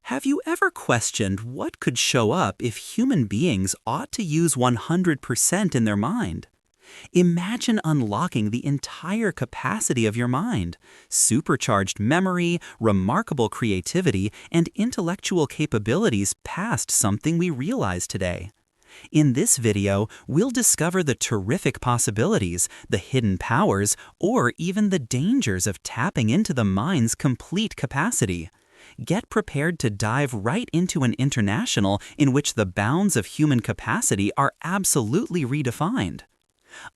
Have you ever questioned what could show up if human beings ought to use 100% in their mind? Imagine unlocking the entire capacity of your mind, supercharged memory, remarkable creativity, and intellectual capabilities past something we realize today. In this video, we'll discover the terrific possibilities, the hidden powers, or even the dangers of tapping into the mind's complete capacity. Get prepared to dive right into an international in which the bounds of human capacity are absolutely redefined.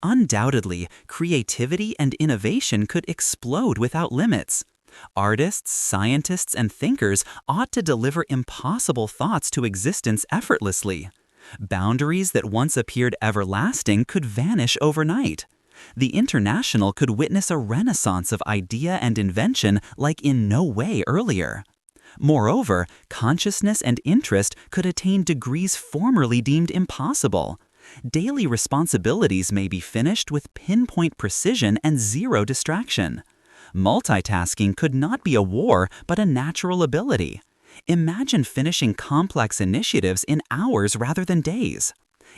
Undoubtedly, creativity and innovation could explode without limits. Artists, scientists, and thinkers ought to deliver impossible thoughts to existence effortlessly. Boundaries that once appeared everlasting could vanish overnight. The international could witness a renaissance of idea and invention like in no way earlier. Moreover, consciousness and interest could attain degrees formerly deemed impossible. Daily responsibilities may be finished with pinpoint precision and zero distraction. Multitasking could not be a war, but a natural ability. Imagine finishing complex initiatives in hours rather than days.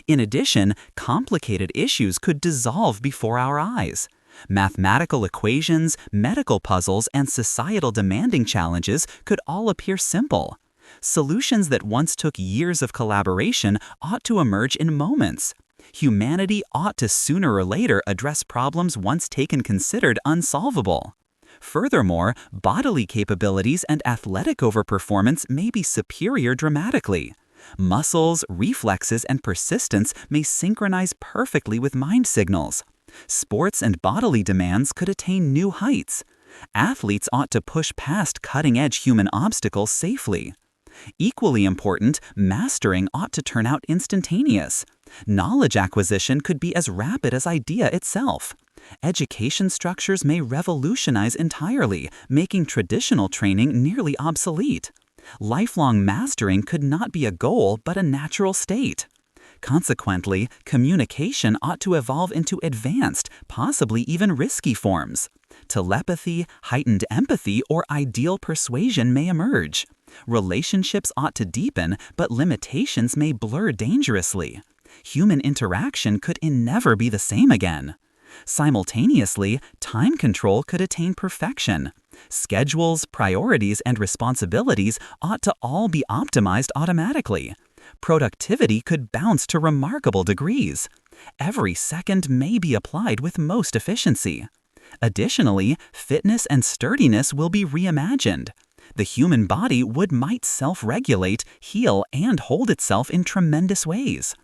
In addition, complicated issues could dissolve before our eyes. Mathematical equations, medical puzzles, and societal demanding challenges could all appear simple. Solutions that once took years of collaboration ought to emerge in moments. Humanity ought to sooner or later address problems once taken considered unsolvable. Furthermore, bodily capabilities and athletic overperformance may be superior dramatically. Muscles, reflexes, and persistence may synchronize perfectly with mind signals. Sports and bodily demands could attain new heights. Athletes ought to push past cutting-edge human obstacles safely. Equally important, mastering ought to turn out instantaneous. Knowledge acquisition could be as rapid as idea itself. Education structures may revolutionize entirely, making traditional training nearly obsolete. Lifelong mastering could not be a goal but a natural state. Consequently, communication ought to evolve into advanced, possibly even risky forms. Telepathy, heightened empathy, or ideal persuasion may emerge. Relationships ought to deepen, but limitations may blur dangerously. Human interaction could never be the same again. Simultaneously, time control could attain perfection. Schedules, priorities, and responsibilities ought to all be optimized automatically. Productivity could bounce to remarkable degrees. Every second may be applied with most efficiency. Additionally, fitness and sturdiness will be reimagined. The human body might self-regulate, heal, and hold itself in tremendous ways.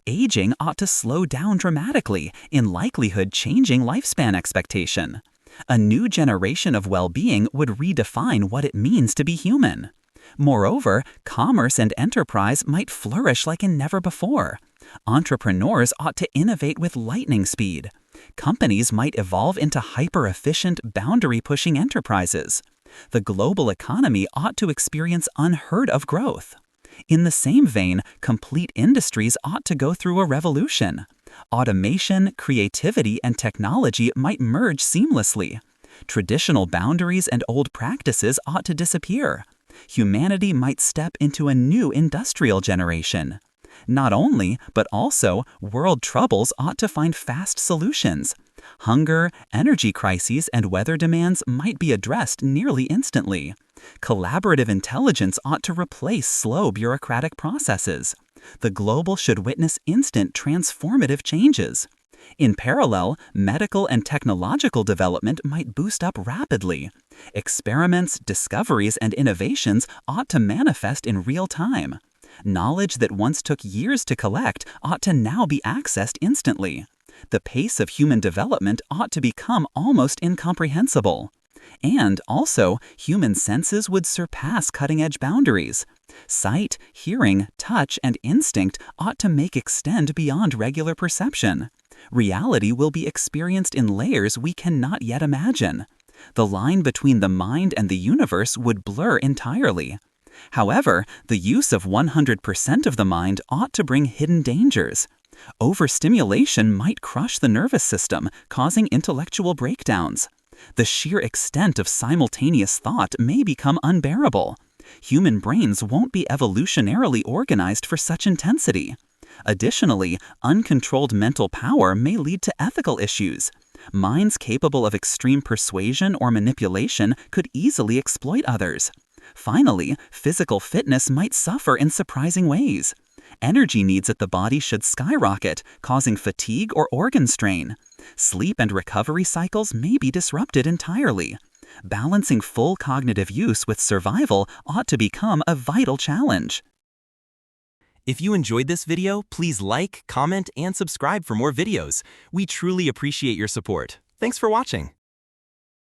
Aging ought to slow down dramatically, in likelihood changing lifespan expectation. A new generation of well-being would redefine what it means to be human. Moreover, commerce and enterprise might flourish like never before. Entrepreneurs ought to innovate with lightning speed. Companies might evolve into hyper-efficient, boundary-pushing enterprises. The global economy ought to experience unheard-of growth. In the same vein, complete industries ought to go through a revolution. Automation, creativity, and technology might merge seamlessly. Traditional boundaries and old practices ought to disappear. Humanity might step into a new industrial generation. Not only, but also, world troubles ought to find fast solutions. Hunger, energy crises, and weather demands might be addressed nearly instantly. Collaborative intelligence ought to replace slow bureaucratic processes. The global should witness instant transformative changes. In parallel, medical and technological development might boost up rapidly. Experiments, discoveries, and innovations ought to manifest in real time. Knowledge that once took years to collect ought to now be accessed instantly. The pace of human development ought to become almost incomprehensible. And also, human senses would surpass cutting-edge boundaries. Sight, hearing, touch, and instinct ought to make extend beyond regular perception. Reality will be experienced in layers we cannot yet imagine. The line between the mind and the universe would blur entirely. However, the use of 100% of the mind ought to bring hidden dangers. Overstimulation might crush the nervous system, causing intellectual breakdowns. The sheer extent of simultaneous thought may become unbearable. Human brains won't be evolutionarily organized for such intensity. Additionally, uncontrolled mental power may lead to ethical issues. Minds capable of extreme persuasion or manipulation could easily exploit others. Finally, physical fitness might suffer in surprising ways. Energy needs at the body should skyrocket, causing fatigue or organ strain. Sleep and recovery cycles may be disrupted entirely. Balancing full cognitive use with survival ought to become a vital challenge. If you enjoyed this video, please like, comment, and subscribe for more videos. We truly appreciate your support. Thanks for watching.